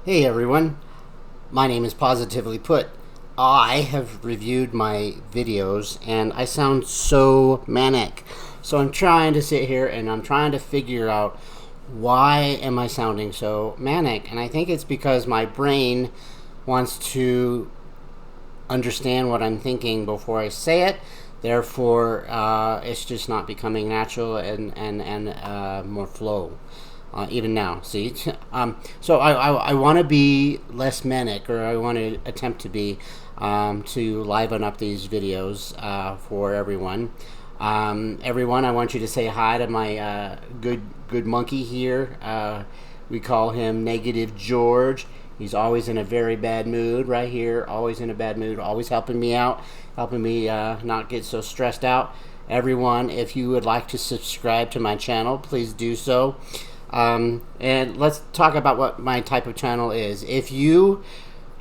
Hey everyone, my name is Positively Put. I have reviewed my videos and I sound so manic. So I'm trying to sit here and I'm trying to figure out why am I sounding so manic? And I think it's because my brain wants to understand what I'm thinking before I say it. Therefore, it's just not becoming natural and more flow. Even now, see. So I want to be less manic, or I want to attempt to be, to liven up these videos for everyone. Everyone, I want you to say hi to my good monkey here. We call him Negative George. He's always in a very bad mood right here, always in a bad mood, always helping me out, helping me not get so stressed out. Everyone, if you would like to subscribe to my channel, please do so. And let's talk about what my type of channel is. If you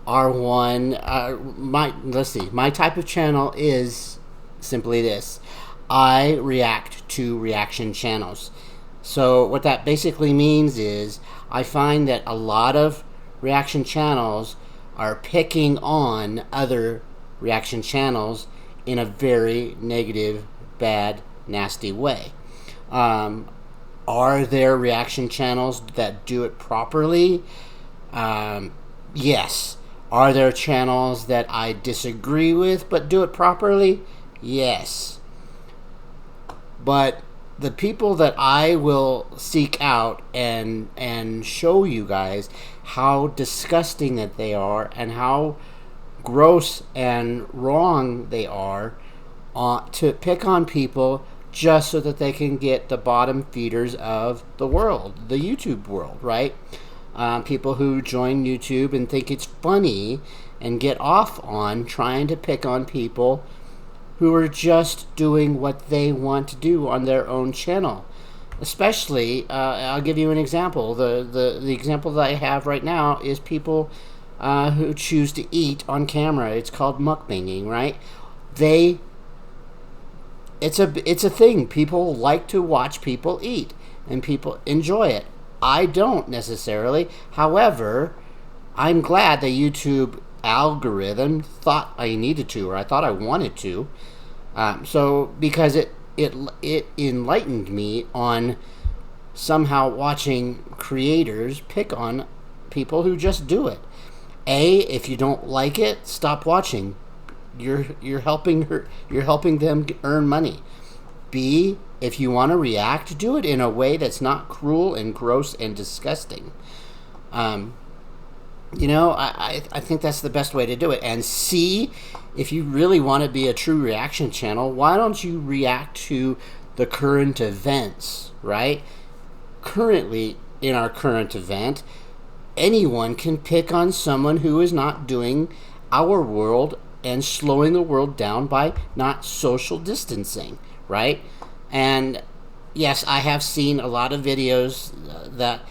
are one, my type of channel is simply this. I react to reaction channels. So what that basically means is I find that a lot of reaction channels are picking on other reaction channels in a very negative, bad, nasty way. Are there reaction channels that do it properly? Yes. Are there channels that I disagree with but do it properly? Yes. But the people that I will seek out and show you guys how disgusting that they are and how gross and wrong they are, to pick on people just so that they can get the bottom feeders of the world, the YouTube world, right? People who join YouTube and think it's funny and get off on trying to pick on people who are just doing what they want to do on their own channel. Especially, I'll give you an example. The example that I have right now is people who choose to eat on camera. It's called mukbanging, right? It's a thing. People like to watch people eat, and people enjoy it. I don't necessarily. However, I'm glad the YouTube algorithm thought I needed to, or I thought I wanted to. So because it enlightened me on somehow watching creators pick on people who just do it. If you don't like it, stop watching. You're helping them earn money. B, if you want to react, do it in a way that's not cruel and gross and disgusting. I think that's the best way to do it. And C, if you really want to be a true reaction channel, why don't you react to the current events, right? Currently, in our current event, anyone can pick on someone who is not doing our world and slowing the world down by not social distancing, right? And yes, I have seen a lot of videos that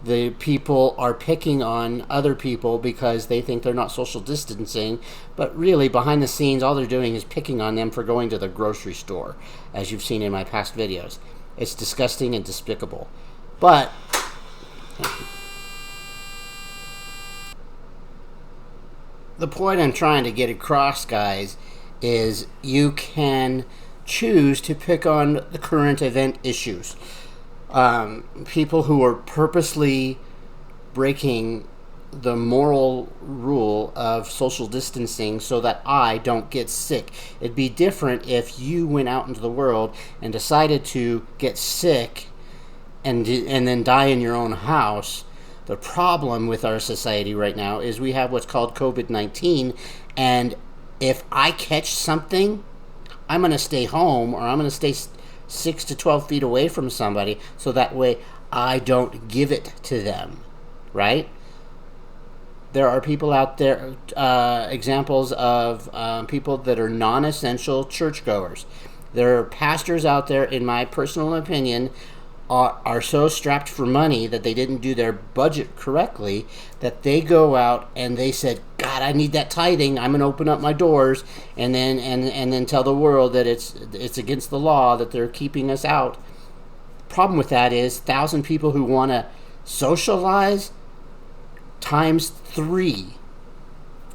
the people are picking on other people because they think they're not social distancing, but really behind the scenes all they're doing is picking on them for going to the grocery store, as you've seen in my past videos. It's disgusting and despicable. But the point I'm trying to get across, guys, is you can choose to pick on the current event issues. People who are purposely breaking the moral rule of social distancing so that I don't get sick. It'd be different if you went out into the world and decided to get sick and then die in your own house. The problem with our society right now is we have what's called COVID-19, and if I catch something, I'm going to stay home, or I'm going to stay 6 to 12 feet away from somebody, so that way I don't give it to them, right? There are people out there, examples of people that are non-essential churchgoers. There are pastors out there, in my personal opinion, are so strapped for money that they didn't do their budget correctly, that they go out and they said, God, I need that tithing, I'm going to open up my doors, and then tell the world that it's against the law, that they're keeping us out. Problem with that is 1,000 people who want to socialize times 3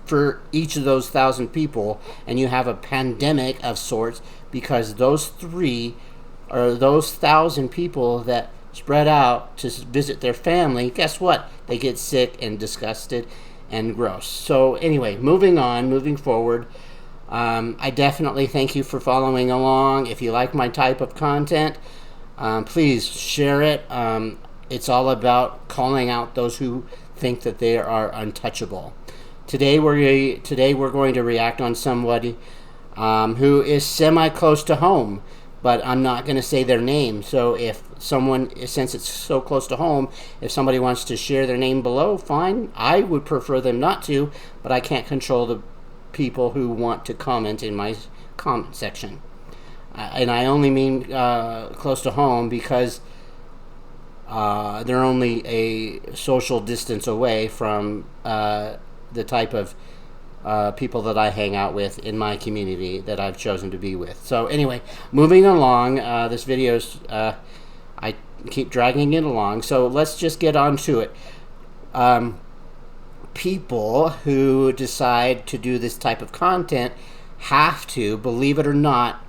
for each of those 1,000 people, and you have a pandemic of sorts, because those 3 or those 1,000 people that spread out to visit their family, guess what? They get sick and disgusted and gross. So anyway, moving forward, I definitely thank you for following along. If you like my type of content, please share it. It's all about calling out those who think that they are untouchable. Today we're going to react on somebody who is semi-close to home, but I'm not going to say their name. So if someone, since it's so close to home, if somebody wants to share their name below, fine. I would prefer them not to, but I can't control the people who want to comment in my comment section. And I only mean close to home because they're only a social distance away from the type of people that I hang out with in my community that I've chosen to be with. So anyway, moving along, this video's, I keep dragging it along, so let's just get on to it. People who decide to do this type of content have to, believe it or not,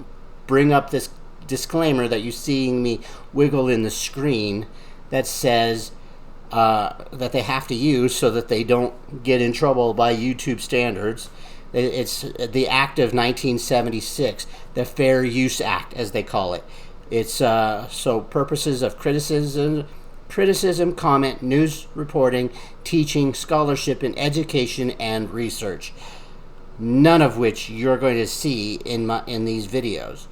bring up this disclaimer that you're seeing me wiggle in the screen that says that they have to use so that they don't get in trouble by YouTube standards. It's the Act of 1976, the Fair Use Act, as they call it. It's so purposes of criticism, comment, news reporting, teaching, scholarship, and education and research. None of which you're going to see in these videos.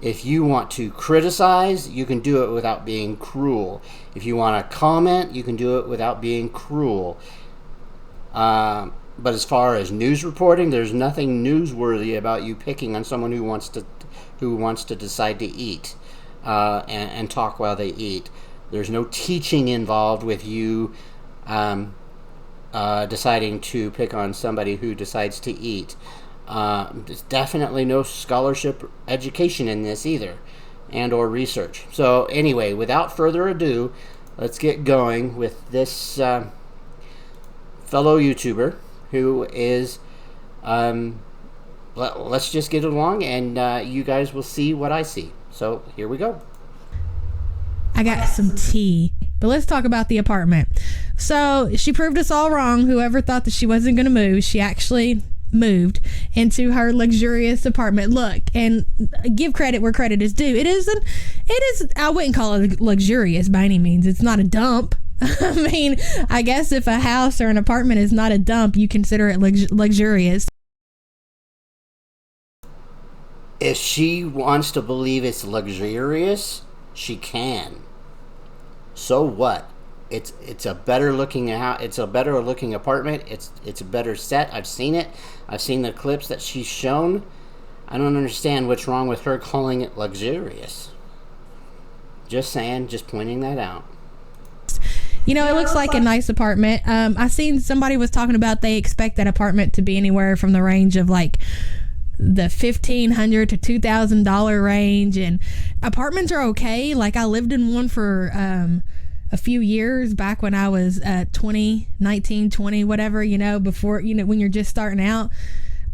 If you want to criticize, you can do it without being cruel. If you want to comment, you can do it without being cruel. But as far as news reporting, there's nothing newsworthy about you picking on someone who wants to decide to eat and talk while they eat. There's no teaching involved with you deciding to pick on somebody who decides to eat. There's definitely no scholarship education in this either, and or research. So anyway, without further ado, let's get going with this fellow YouTuber who is let's just get along, and you guys will see what I see. So here we go. I got some tea, but let's talk about the apartment. So she proved us all wrong. Whoever thought that she wasn't going to move, she actually moved into her luxurious apartment. Look, and give credit where credit is due. It is, I wouldn't call it luxurious by any means. It's not a dump. I mean, I guess if a house or an apartment is not a dump, you consider it luxurious. If she wants to believe it's luxurious, she can. So what? It's a better looking house. It's a better looking apartment. It's a better set. I've seen it. I've seen the clips that she's shown. I don't understand what's wrong with her calling it luxurious. Just saying, just pointing that out. You know, it looks like a nice apartment. I seen somebody was talking about they expect that apartment to be anywhere from the range of like the $1,500 to $2,000 range, and apartments are okay. Like I lived in one for a few years back when I was 19, whatever, you know, before, you know, when you're just starting out.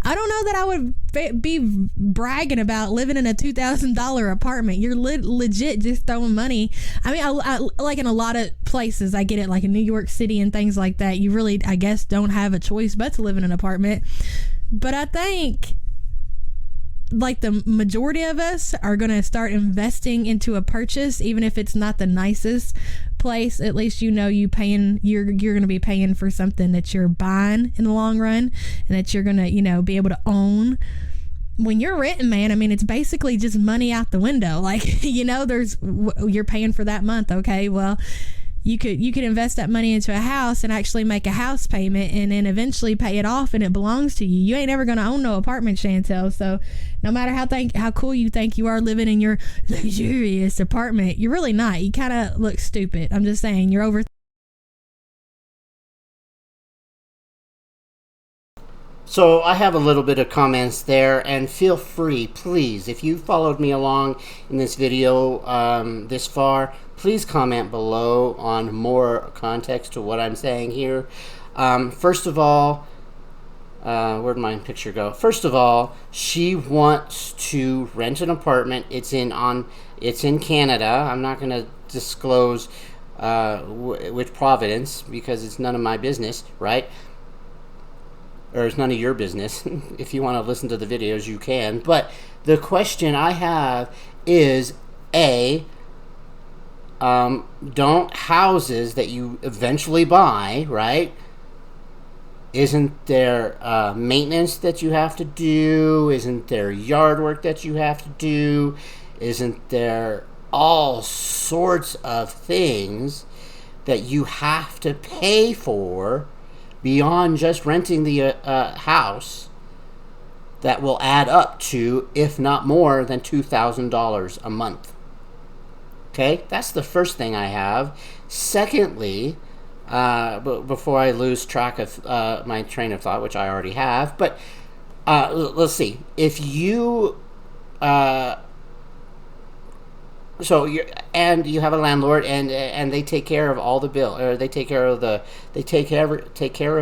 I don't know that I would be bragging about living in a $2,000 apartment. You're legit just throwing money. I mean, I like in a lot of places, I get it, like in New York City and things like that, you really, I guess, don't have a choice but to live in an apartment. But I think like the majority of us are going to start investing into a purchase, even if it's not the nicest place. At least you know you're going to be paying for something that you're buying in the long run, and that you're going to, you know, be able to own. When you're renting, man, I mean, it's basically just money out the window. Like, you know, you're paying for that month. Okay, well, you could invest that money into a house and actually make a house payment and then eventually pay it off, and it belongs to you. You ain't ever gonna own no apartment, Chantel. So no matter how cool you think you are living in your luxurious apartment, you're really not. You kind of look stupid. I'm just saying, you're over. So I have a little bit of comments there, and feel free, please, if you followed me along in this video this far, please comment below on more context to what I'm saying here. First of all, where'd my picture go? First of all, she wants to rent an apartment. It's in Canada. I'm not going to disclose which province because it's none of my business, right? Or it's none of your business. If you want to listen to the videos, you can. But the question I have is, don't houses that you eventually buy, right? Isn't there maintenance that you have to do? Isn't there yard work that you have to do? Isn't there all sorts of things that you have to pay for beyond just renting the house that will add up to, if not more than, $2,000 a month? Okay, that's the first thing I have. Secondly, before I lose track of my train of thought, which I already have, but let's see. If you you have a landlord and they take care of all the bill, or they take care of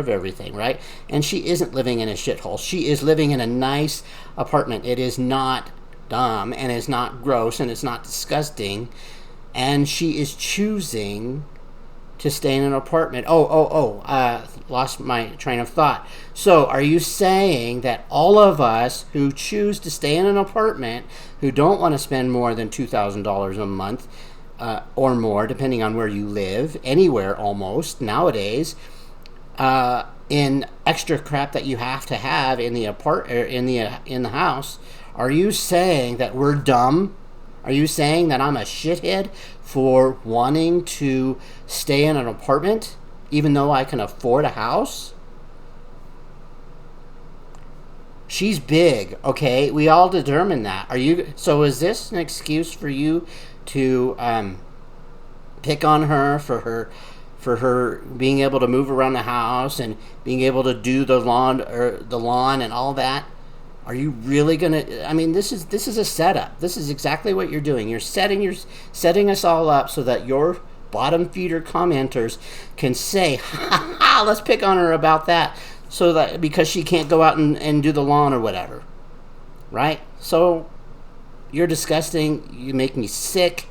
everything, right? And she isn't living in a shithole. She is living in a nice apartment. It is not dumb, and it's not gross, and it's not disgusting, and she is choosing to stay in an apartment. Lost my train of thought. So are you saying that all of us who choose to stay in an apartment, who don't want to spend more than $2,000 a month or more, depending on where you live, anywhere almost nowadays, in extra crap that you have to have in the in the house, are you saying that we're dumb? Are you saying that I'm a shithead for wanting to stay in an apartment even though I can afford a house? She's big, okay? We all determine that. So is this an excuse for you to pick on her for her being able to move around the house and being able to do the lawn and all that? Are you really gonna? I mean, this is a setup. This is exactly what you're doing. You're setting us all up so that your bottom feeder commenters can say, "Ha ha, let's pick on her about that," so that because she can't go out and do the lawn or whatever, right? So you're disgusting. You make me sick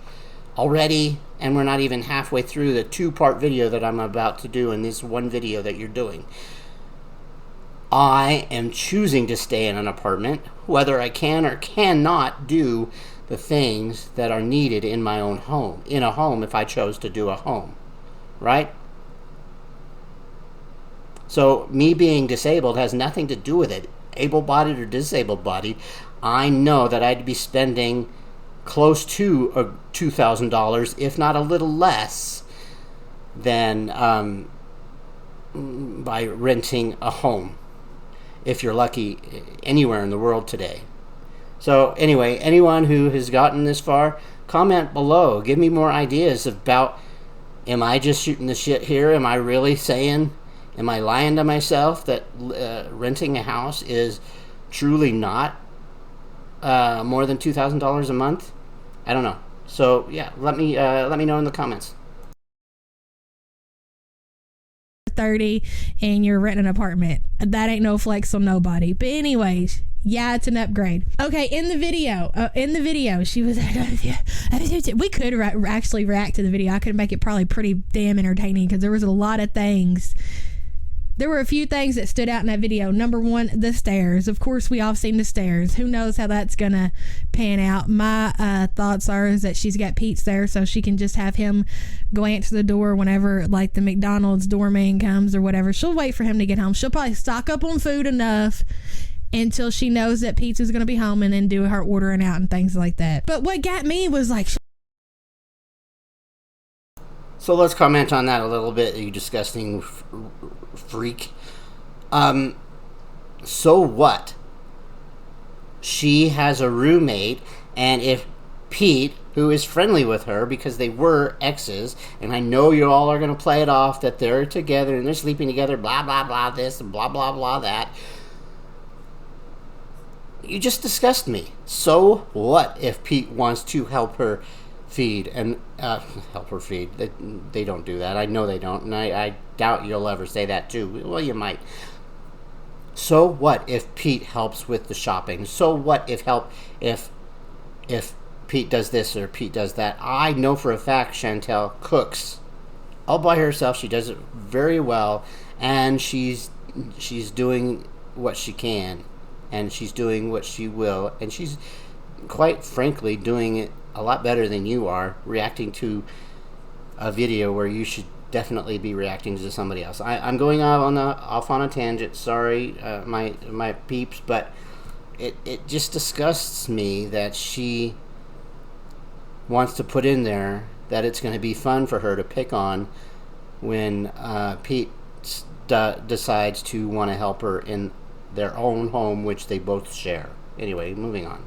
already, and we're not even halfway through the 2-part video that I'm about to do in this one video that you're doing. I am choosing to stay in an apartment, whether I can or cannot do the things that are needed in my own home, in a home if I chose to do a home, right? So me being disabled has nothing to do with it. Able-bodied or disabled-bodied, I know that I'd be spending close to $2,000, if not a little less, than by renting a home, if you're lucky, anywhere in the world today. So anyway, anyone who has gotten this far, comment below. Give me more ideas about, am I just shooting the shit here? Am I really saying, am I lying to myself that renting a house is truly not more than $2,000 a month? I don't know. So yeah, let me know in the comments. 30 and you're renting an apartment. That ain't no flex on nobody. But anyways, yeah, it's an upgrade. Okay, in the video, she was we could actually react to the video. I could make it probably pretty damn entertaining because there was a lot of things. There were a few things that stood out in that video. Number one, the stairs. Of course, we all seen the stairs. Who knows how that's gonna pan out? My thoughts are is that she's got Pete's there, so she can just have him go answer the door whenever, like, the McDonald's doorman comes or whatever. She'll wait for him to get home. She'll probably stock up on food enough until she knows that Pete's is gonna be home, and then do her ordering out and things like that. But what got me was like. So let's comment on that a little bit, you disgusting freak. So what? She has a roommate, and if Pete, who is friendly with her because they were exes, and I know you all are going to play it off that they're together and they're sleeping together, blah, blah, blah, this and blah, blah, blah, that. You just disgust me. So what if Pete wants to help her feed and help her feed. They don't do that. I know they don't, and I doubt you'll ever say that too. Well, you might. So what if Pete helps with the shopping? So what if Pete does this or Pete does that? I know for a fact Chantel cooks all by herself. She does it very well, and she's doing what she can, and she's doing what she will, and she's quite frankly doing it a lot better than you are, reacting to a video where you should definitely be reacting to somebody else. I'm going off on a tangent. Sorry, my peeps, but it just disgusts me that she wants to put in there that it's going to be fun for her to pick on when Pete decides to want to help her in their own home, which they both share. Anyway, moving on.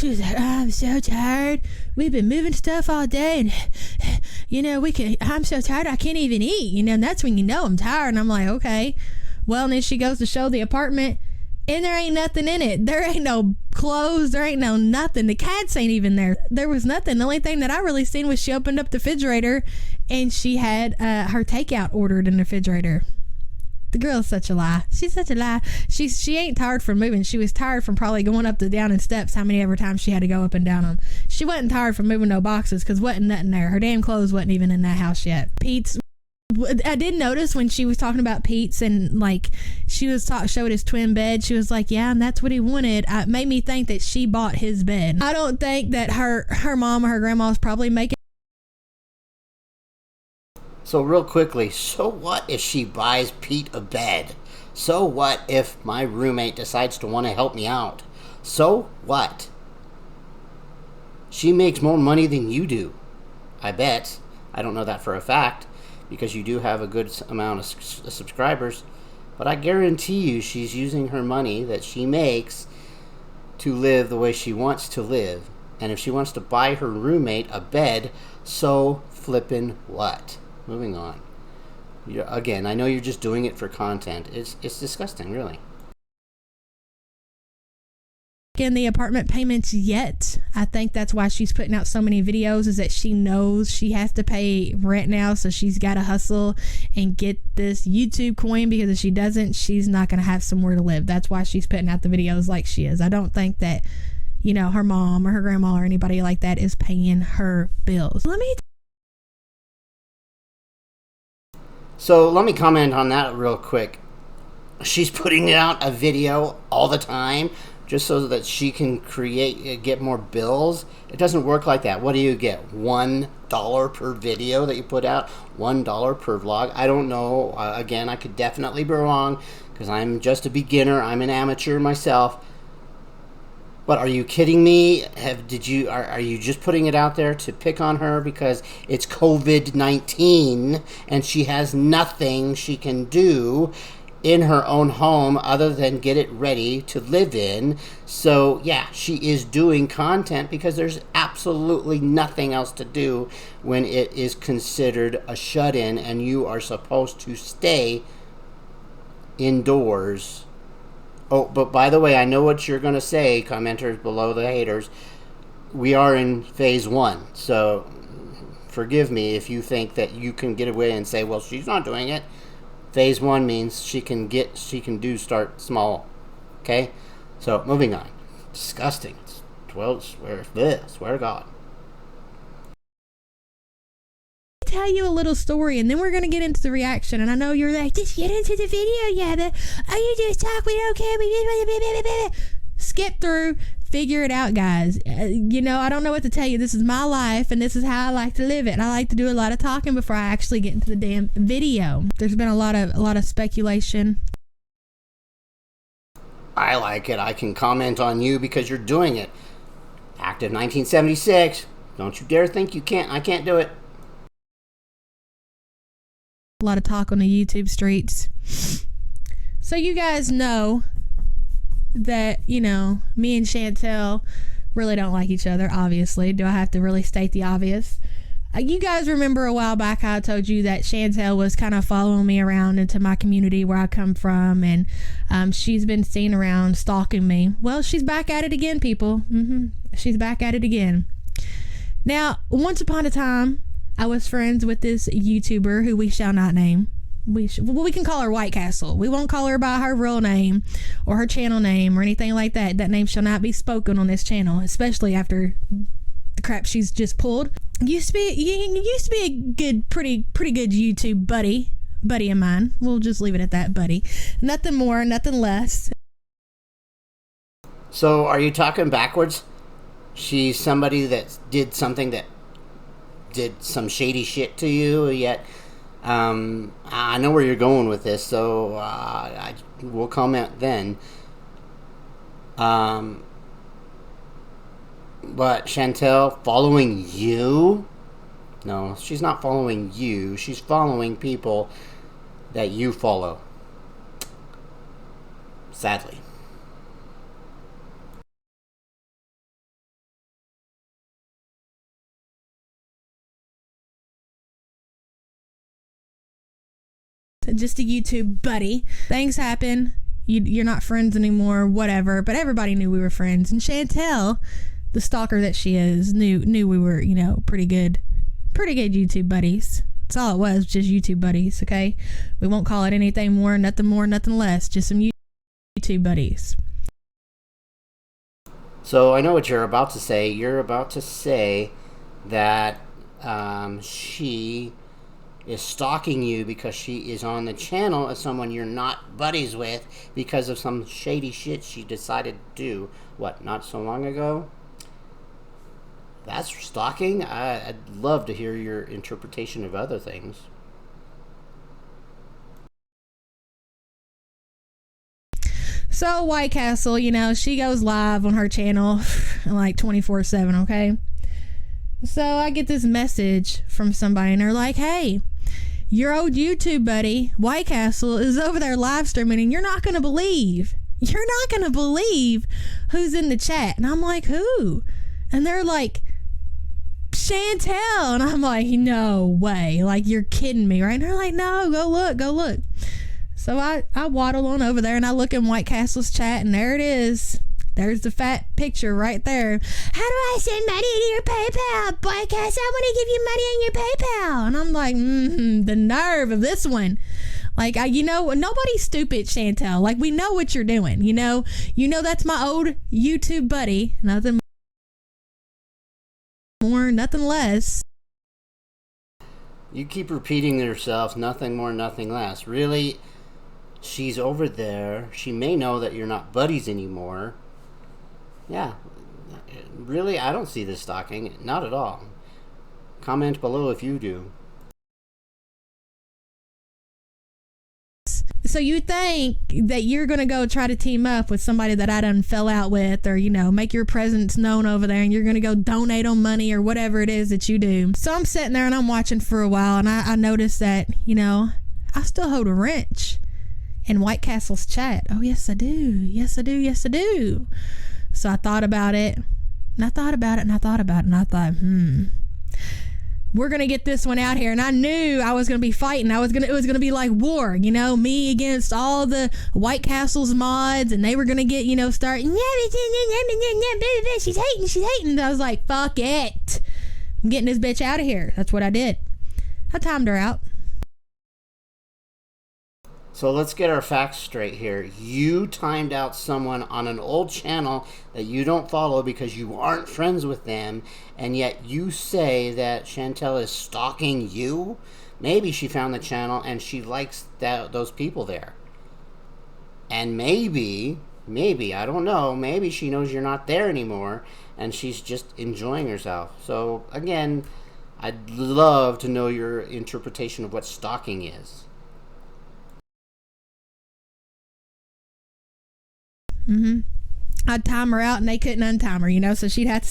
She was like, I'm so tired. We've been moving stuff all day, and I'm so tired I can't even eat. And that's when you know I'm tired. And I'm like, okay. Well, and then she goes to show the apartment, and there ain't nothing in it. There ain't no clothes. There ain't no nothing. The cats ain't even there. There was nothing. The only thing that I really seen was she opened up the refrigerator, and she had her takeout ordered in the refrigerator. The girl is such a lie. She's such a lie. She ain't tired from moving. She was tired from probably going up the down and steps how many ever times she had to go up and down them. She wasn't tired from moving no boxes because wasn't nothing there. Her damn clothes wasn't even in that house yet. Pete's, I did notice when she was talking about Pete's and like she was showed his twin bed, she was like, yeah, and that's what he wanted. It made me think that she bought his bed. I don't think that her mom or her grandma was probably making. So real quickly, so what if she buys Pete a bed? So what if my roommate decides to want to help me out? So what? She makes more money than you do, I bet. I don't know that for a fact because you do have a good amount of subscribers, but I guarantee you she's using her money that she makes to live the way she wants to live. And if she wants to buy her roommate a bed, so flippin' what? Moving on. Again, I know you're just doing it for content. It's disgusting, really. In the apartment payments yet. I think that's why she's putting out so many videos, is that she knows she has to pay rent now, so she's got to hustle and get this YouTube coin, because if she doesn't, she's not going to have somewhere to live. That's why she's putting out the videos like she is. I don't think that, her mom or her grandma or anybody like that is paying her bills. So let me comment on that real quick. She's putting out a video all the time just so that she can get more bills. It doesn't work like that. What do you get? $1 per video that you put out? $1 per vlog? I don't know. Again, I could definitely be wrong because I'm just a beginner. I'm an amateur myself. But are you kidding me? Are you just putting it out there to pick on her because it's COVID-19 and she has nothing she can do in her own home other than get it ready to live in? So yeah, she is doing content because there's absolutely nothing else to do when it is considered a shut-in and you are supposed to stay indoors. Oh, but by the way, I know what you're going to say, commenters below the haters. We are in phase 1, so forgive me if you think that you can get away and say, well, she's not doing it. Phase 1 means she can start small. Okay? So, moving on. Disgusting. Swear to God. Tell you a little story, and then we're going to get into the reaction. And I know you're like, just get into the video, yeah. All you do is talk, we don't care. Skip through, figure it out, guys. I don't know what to tell you. This is my life, and this is how I like to live it. And I like to do a lot of talking before I actually get into the damn video. There's been a lot of speculation. I like it. I can comment on you because you're doing it. Active 1976. Don't you dare think you can't. I can't do it. A lot of talk on the YouTube streets. So you guys know that, me and Chantel really don't like each other, obviously. Do I have to really state the obvious? You guys remember a while back I told you that Chantel was kind of following me around into my community where I come from, and she's been seen around stalking me. Well, she's back at it again, people. She's back at it again. Now, once upon a time, I was friends with this YouTuber who we shall not name. We can call her White Castle. We won't call her by her real name or her channel name or anything like that. That name shall not be spoken on this channel, especially after the crap she's just pulled. Used to be a good, pretty good YouTube buddy of mine. We'll just leave it at that, buddy. Nothing more, nothing less. So, are you talking backwards? She's somebody that did something that did some shady shit to you, yet I know where you're going with this, so I will comment then. But Chantel following you? No, she's not following you. She's following people that you follow. Sadly. Just a YouTube buddy. Things happen. You're not friends anymore, whatever. But everybody knew we were friends. And Chantel, the stalker that she is, knew we were, pretty good YouTube buddies. That's all it was, just YouTube buddies, okay? We won't call it anything more, nothing less. Just some YouTube buddies. So I know what you're about to say. You're about to say that she is stalking you because she is on the channel of someone you're not buddies with because of some shady shit she decided to do, not so long ago? That's stalking? I'd love to hear your interpretation of other things. So White Castle, she goes live on her channel like 24/7, okay? So I get this message from somebody and they're like, hey, your old YouTube buddy, White Castle, is over there live streaming and you're not going to believe who's in the chat. And I'm like, who? And they're like, Chantel. And I'm like, no way. Like, you're kidding me, right? And they're like, no, go look. So I waddle on over there and I look in White Castle's chat and there it is. There's the fat picture right there. How do I send money to your PayPal, White Castle? I want to give you money on your PayPal. And I'm like, the nerve of this one. Like, nobody's stupid, Chantel. Like, we know what you're doing. That's my old YouTube buddy. Nothing more, nothing less. You keep repeating yourself, nothing more, nothing less. Really, she's over there. She may know that you're not buddies anymore. Yeah, really, I don't see this stalking. Not at all. Comment below if you do. So you think that you're going to go try to team up with somebody that I done fell out with, or, make your presence known over there, and you're going to go donate on money or whatever it is that you do. So I'm sitting there and I'm watching for a while, and I noticed that, I still hold a wrench in White Castle's chat. Oh, yes, I do. Yes, I do. Yes, I do. So I thought about it, and I thought, we're going to get this one out here. And I knew I was going to be fighting. It was going to be like war, me against all the White Castle's mods, and they were going to get, start, she's hating. I was like, fuck it. I'm getting this bitch out of here. That's what I did. I timed her out. So let's get our facts straight here. You timed out someone on an old channel that you don't follow because you aren't friends with them, and yet you say that Chantel is stalking you? Maybe she found the channel and she likes those people there. And maybe, I don't know, maybe she knows you're not there anymore and she's just enjoying herself. So again, I'd love to know your interpretation of what stalking is. I'd time her out and they couldn't untime her, so she'd have to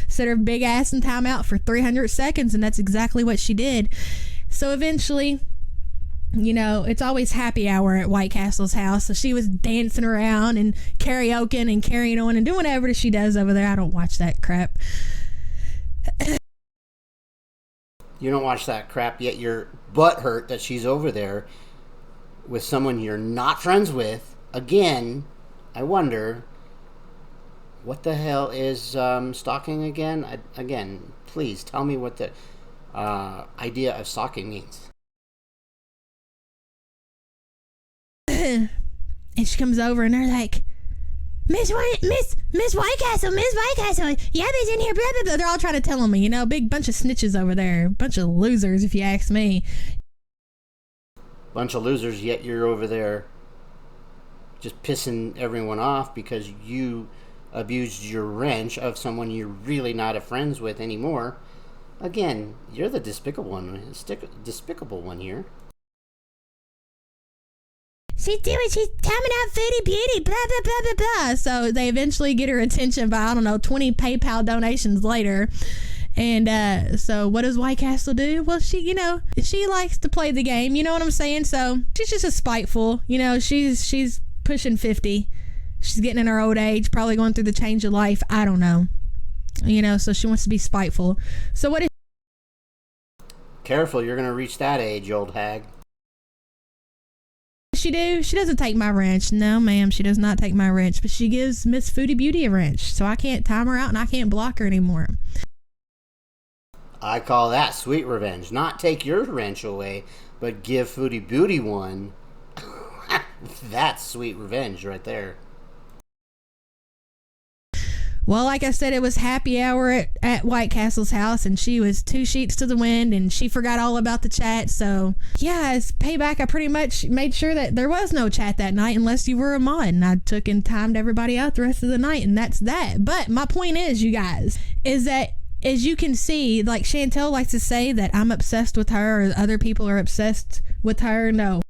sit her big ass in timeout for 300 seconds, and that's exactly what she did. So eventually, it's always happy hour at White Castle's house, so she was dancing around and karaokeing and carrying on and doing whatever she does over there. I don't watch that crap. You don't watch that crap, yet you're butthurt that she's over there with someone you're not friends with. Again, I wonder, what the hell is stalking again? Again, please tell me what the idea of stalking means. And she comes over and they're like, Miss Whitecastle, Yabby's in here, blah, blah, blah. They're all trying to tell on me, big bunch of snitches over there. Bunch of losers, if you ask me. Bunch of losers, yet you're over there just pissing everyone off because you abused your wrench of someone you're really not friends with anymore. Again, you're the despicable one here. She's timing out Foodie Beauty, blah, blah, blah, blah, blah. So they eventually get her attention by, 20 PayPal donations later. And so what does White Castle do? Well, she likes to play the game. You know what I'm saying? So she's just a spiteful. She's pushing 50. She's getting in her old age, probably going through the change of life. I don't know. So she wants to be spiteful. So what is... Careful, you're going to reach that age, old hag. She do? She doesn't take my wrench. No, ma'am, she does not take my wrench. But she gives Miss Foodie Beauty a wrench. So I can't time her out and I can't block her anymore. I call that sweet revenge. Not take your wrench away, but give Foodie Beauty one. That's sweet revenge right there. Well, like I said, it was happy hour at White Castle's house, and she was 2 sheets to the wind, and she forgot all about the chat. So, yeah, as payback, I pretty much made sure that there was no chat that night unless you were a mod, and I took and timed everybody out the rest of the night, and that's that. But my point is, you guys, is that as you can see, like Chantel likes to say that I'm obsessed with her or other people are obsessed with her. No.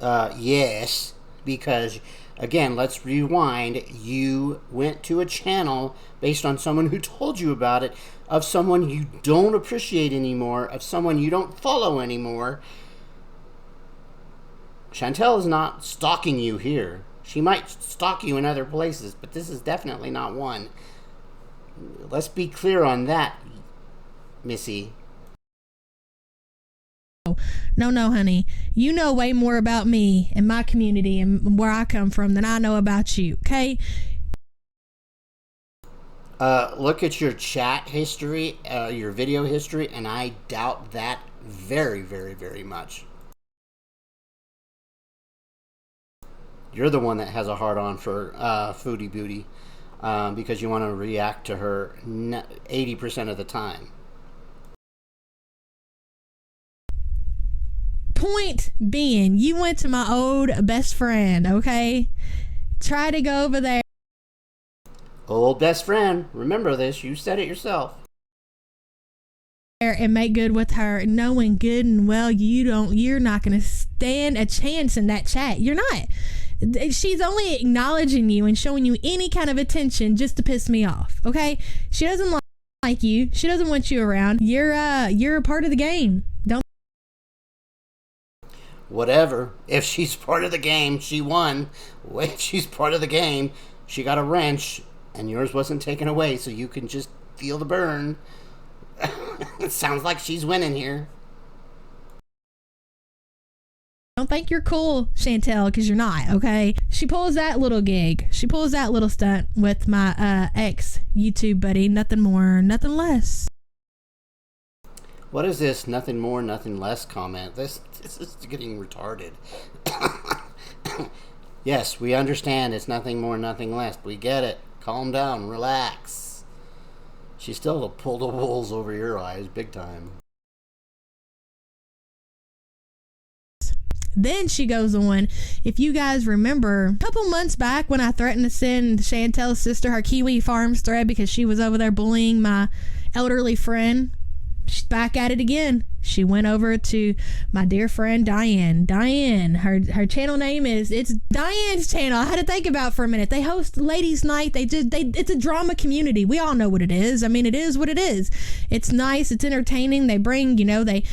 Yes, because... Again, let's rewind. You went to a channel based on someone who told you about it, of someone you don't appreciate anymore, of someone you don't follow anymore. Chantel is not stalking you here. She might stalk you in other places, but this is definitely not one. Let's be clear on that, Missy. No, honey. You know way more about me and my community and where I come from than I know about you, okay? Look at your chat history, your video history, and I doubt that very, very, very much. You're the one that has a hard-on for Foodie Beauty because you want to react to her 80% of the time. Point being, you went to my old best friend, okay? Try to go over there. Old best friend, remember this, you said it yourself. And make good with her, knowing good and well you're not going to stand a chance in that chat. You're not. She's only acknowledging you and showing you any kind of attention just to piss me off, okay? She doesn't like you. She doesn't want you around. You're a part of the game. Don't. Whatever. If she's part of the game, she won. If she's part of the game, she got a wrench, and yours wasn't taken away, so you can just feel the burn. It sounds like she's winning here. Don't think you're cool, Chantel, because you're not, okay? She pulls that little gig. She pulls that little stunt with my ex-YouTube buddy. Nothing more, nothing less. What is this nothing more, nothing less comment? This is getting retarded. Yes, we understand it's nothing more, nothing less. We get it. Calm down, relax. She still pulled the wools over your eyes big time. Then she goes on, if you guys remember, a couple months back when I threatened to send Chantel's sister her Kiwi Farms thread because she was over there bullying my elderly friend, she's back at it again. She went over to my dear friend Diane. Diane, her channel name it's Diane's channel. I had to think about it for a minute. They host ladies' night. It's a drama community. We all know what it is. I mean, it is what it is. It's nice. It's entertaining. They bring, they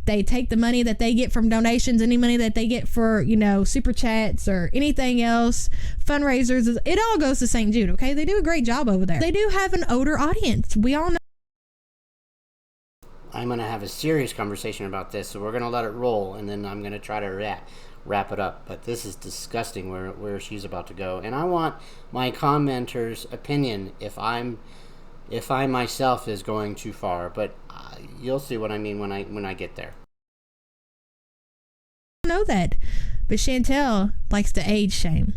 take the money that they get from donations, any money that they get for, super chats or anything else, fundraisers. It all goes to St. Jude. Okay, they do a great job over there. They do have an older audience. We all know. I'm going to have a serious conversation about this, so we're going to let it roll, and then I'm going to try to wrap it up. But this is disgusting where she's about to go, and I want my commenters' opinion if I myself is going too far. But you'll see what I mean when I get there. I know that, but Chantel likes to age shame.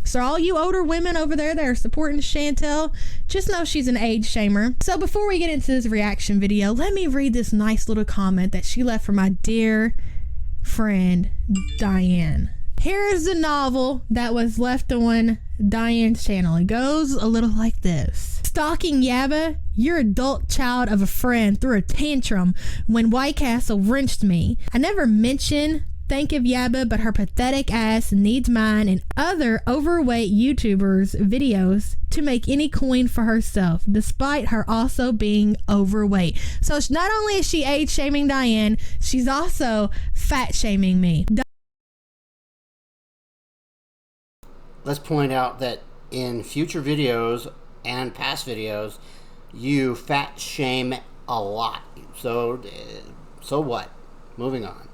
So all you older women over there that are supporting Chantel, just know she's an age shamer. So before we get into this reaction video, let me read this nice little comment that she left for my dear friend Diane. Here is the novel that was left on Diane's channel. It goes a little like this. Stalking Yabba, your adult child of a friend, threw a tantrum when White Castle wrenched me. I never mentioned think of Yabba, but her pathetic ass needs mine and other overweight YouTubers' videos to make any coin for herself, despite her also being overweight. So not only is she age shaming Diane, she's also fat shaming me. Let's point out that in future videos and past videos, you fat shame a lot. So what? Moving on.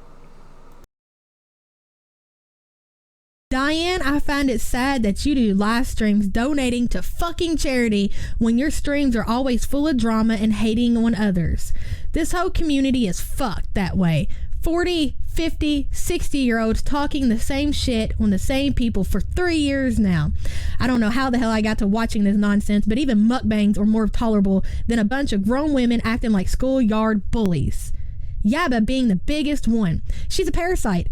Diane, I find it sad that you do live streams donating to fucking charity when your streams are always full of drama and hating on others. This whole community is fucked that way. 40, 50, 60-year-olds talking the same shit on the same people for 3 years now. I don't know how the hell I got to watching this nonsense, but even mukbangs are more tolerable than a bunch of grown women acting like schoolyard bullies. Yabba being the biggest one. She's a parasite,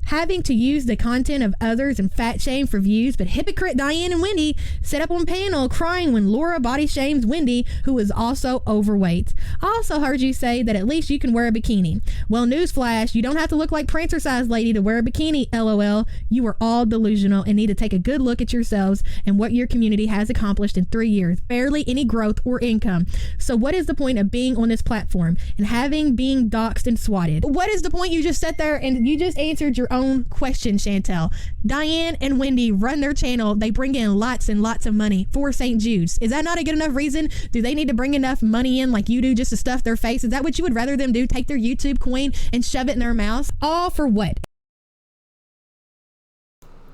having to use the content of others and fat shame for views, but hypocrite Diane and Wendy set up on panel crying when Laura body shames Wendy, who is also overweight. I also heard you say that at least you can wear a bikini. Well, newsflash, you don't have to look like Prancer-sized lady to wear a bikini, LOL. You are all delusional and need to take a good look at yourselves and what your community has accomplished in 3 years. Barely any growth or income. So what is the point of being on this platform and being doxxed and swatted? What is the point? You just sat there and you just answered your own question, Chantel. Diane and Wendy run their channel. They bring in lots and lots of money for St. Jude's. Is that not a good enough reason? Do they need to bring enough money in like you do just to stuff their face? Is that what you would rather them do? Take their YouTube coin and shove it in their mouths? All for what?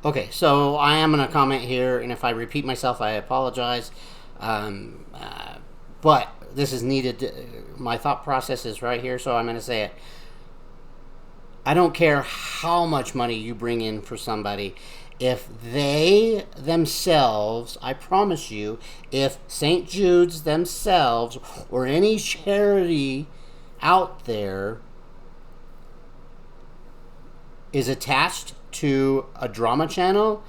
Okay, so I am going to comment here, and if I repeat myself, I apologize. But this is needed. My thought process is right here, so I'm going to say it. I don't care how much money you bring in for somebody. If they themselves, I promise you, if St. Jude's themselves or any charity out there is attached to a drama channel,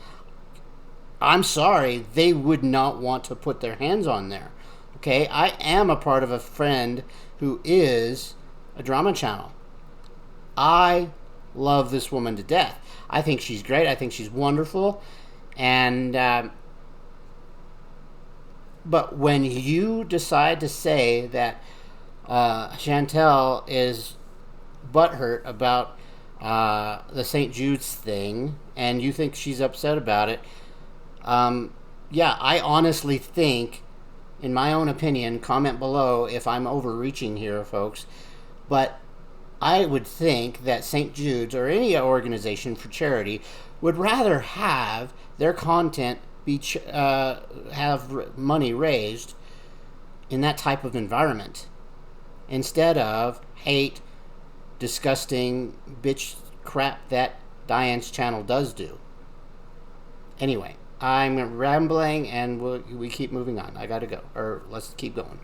I'm sorry, they would not want to put their hands on there. Okay, I am a part of a friend who is a drama channel. I love this woman to death. I think she's great. I think she's wonderful. And but when you decide to say that Chantel is butthurt about the St. Jude's thing, and you think she's upset about it, yeah, I honestly think, in my own opinion, comment below if I'm overreaching here, folks, but I would think that St. Jude's or any organization for charity would rather have their content be have money raised in that type of environment instead of hate, disgusting bitch crap that Diane's channel does do. Anyway, I'm rambling and we keep moving on. I gotta go, or let's keep going.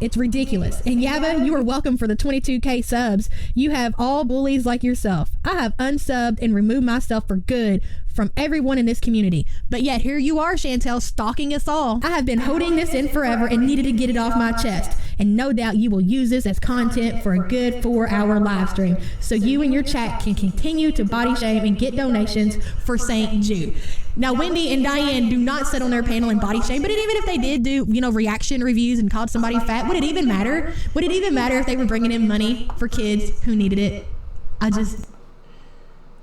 It's ridiculous. And Yabba, you are welcome for the 22K subs. You have all bullies like yourself. I have unsubbed and removed myself for good from everyone in this community. But yet here you are, Chantel, stalking us all. I have been holding this in forever and needed to get it off my chest. And no doubt you will use this as content for a good 4-hour live stream. So you and your chat can continue to body shame and get donations for St. Jude. Now, Wendy and Diane do not sit on their panel and body shame, but even if they did do, reaction reviews and called somebody fat, would it even matter? Would it even matter if they were bringing in money for kids who needed it?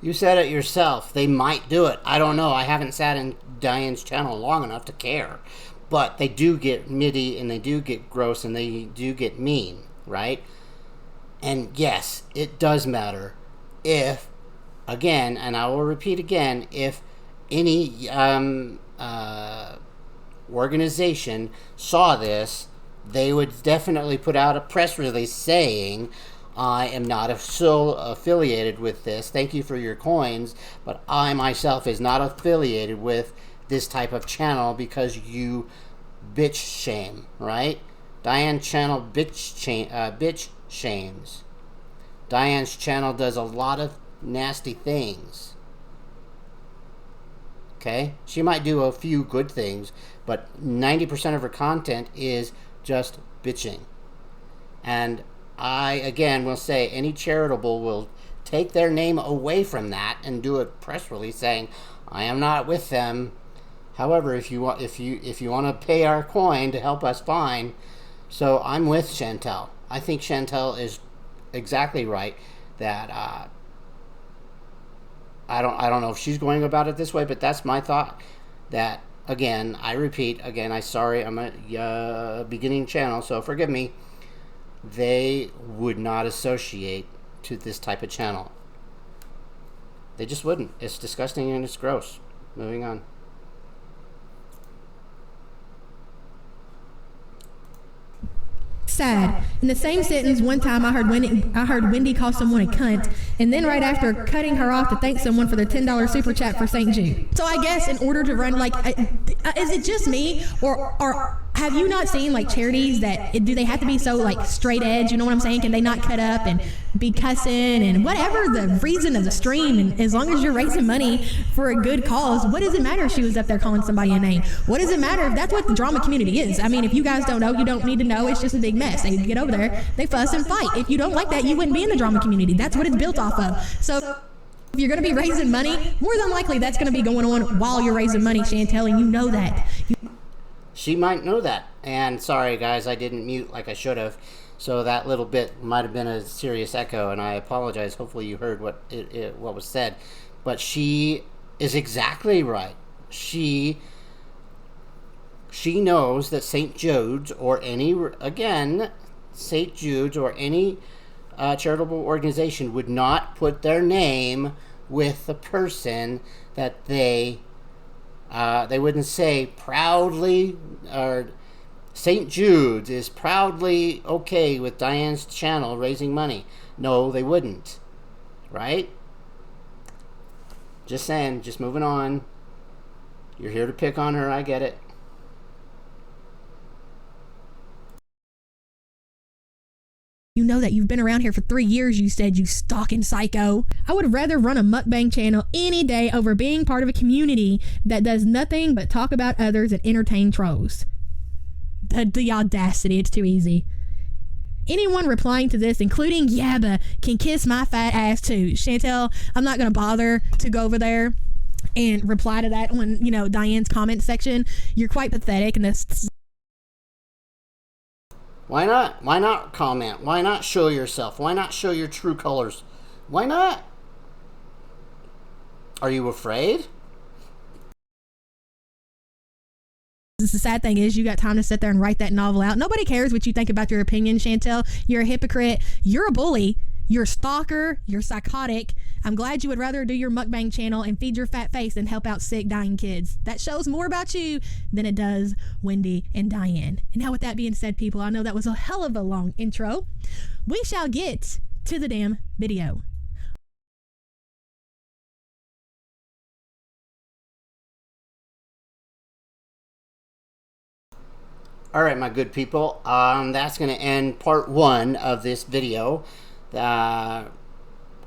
You said it yourself. They might do it. I don't know. I haven't sat in Diane's channel long enough to care. But they do get middy and they do get gross and they do get mean. right? And yes, it does matter if, again, and I will repeat again, if any organization saw this, they would definitely put out a press release saying, I am not so affiliated with this. Thank you for your coins, but I myself is not affiliated with this type of channel because you bitch shame, right? Diane's channel bitch shames. Diane's channel does a lot of nasty things. Okay? She might do a few good things, but 90% of her content is just bitching. And I, again, will say any charitable will take their name away from that and do a press release saying, I am not with them. However, if you want to pay our coin to help us, fine. So I'm with Chantel. I think Chantel is exactly right that I don't know if she's going about it this way, but that's my thought. That, again, I repeat, again, I'm a beginning channel, so forgive me. They would not associate to this type of channel. They just wouldn't. It's disgusting and it's gross. Moving on. Sad. In the same sentence, one time I heard Wendy call someone a cunt, and then right after cutting her off to thank someone for their $10 super chat for St. Jude. So I guess in order to run, is it just me, or have you not seen like charities that do they have to be so like straight edge? You know what I'm saying? Can they not cut up and be cussing and whatever the reason of the stream? And as long as you're raising money for a good cause, what does it matter if she was up there calling somebody a name? What does it matter if that's what the drama community is? I mean, if you guys don't know, you don't need to know. It's just a big mess. They get over there, they fuss and fight. If you don't like that, you wouldn't be in the drama community. That's what it's built off of. So if you're going to be raising money, more than likely that's going to be going on while you're raising money, Chantel, and you know that. She might know that. And sorry, guys, I didn't mute like I should have. So that little bit might have been a serious echo, and I apologize. Hopefully you heard what was said. But she is exactly right. She knows that St. Jude's or any charitable organization would not put their name with the person that they wouldn't say proudly, or St. Jude's is proudly okay with Diane's channel raising money. No, they wouldn't. Right? Just saying, just moving on. You're here to pick on her, I get it. You know that you've been around here for 3 years, you said, you stalking psycho. I would rather run a mukbang channel any day over being part of a community that does nothing but talk about others and entertain trolls. The audacity, it's too easy. Anyone replying to this, including Yabba, can kiss my fat ass too. Chantel, I'm not going to bother to go over there and reply to that on, Diane's comment section. You're quite pathetic, and this... Why not? Why not comment? Why not show yourself? Why not show your true colors? Why not? Are you afraid? The sad thing is you got time to sit there and write that novel out. Nobody cares what you think about your opinion, Chantel. You're a hypocrite. You're a bully. You're a stalker. You're psychotic. I'm glad you would rather do your mukbang channel and feed your fat face than help out sick, dying kids. That shows more about you than it does Wendy and Diane. And now with that being said, people, I know that was a hell of a long intro. We shall get to the damn video. All right, my good people. That's going to end part 1 of this video.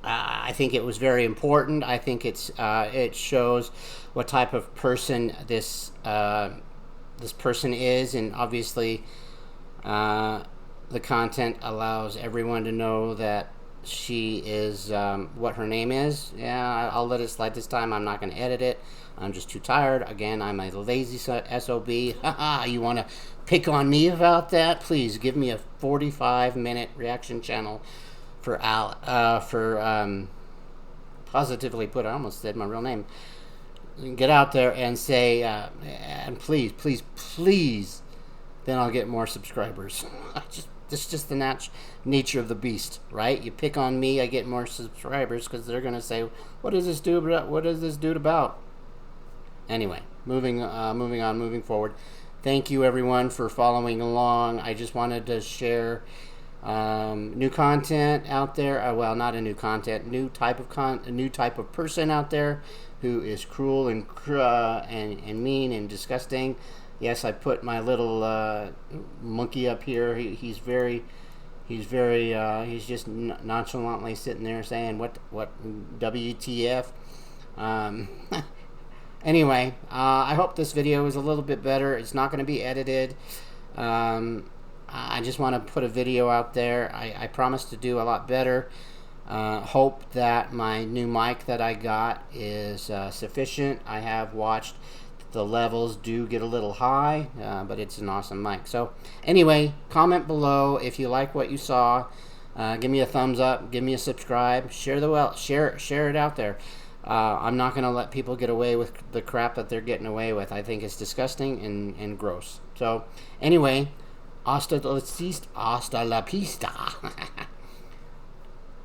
I think it was very important. I think it shows what type of person this person is, and obviously the content allows everyone to know that she is what her name is. Yeah, I'll let it slide this time. I'm not going to edit it. I'm just too tired. Again, I'm a lazy SOB. Haha, you want to pick on me about that? Please give me a 45-minute reaction channel for Positively Put. I almost said my real name. Get out there and say, and please, then I'll get more subscribers. This is just the nature of the beast, right? You pick on me, I get more subscribers because they're gonna say, "What is this dude about? What is this dude about?" Anyway, moving on, moving forward. Thank you everyone for following along. I just wanted to share new content out there. Well, not a new content, new type of person out there who is cruel and mean and disgusting. Yes, I put my little monkey up here. He's just nonchalantly sitting there saying what WTF. Anyway, I hope this video is a little bit better. It's not going to be edited. I just want to put a video out there. I promise to do a lot better. Hope that my new mic that I got is sufficient. I have watched the levels do get a little high, but it's an awesome mic. So anyway, comment below if you like what you saw. Give me a thumbs up. Give me a subscribe. Share it out there. I'm not going to let people get away with the crap that they're getting away with. I think it's disgusting and gross. So anyway, hasta la pista.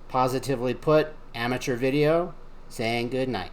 Positively Put, amateur video, saying good night.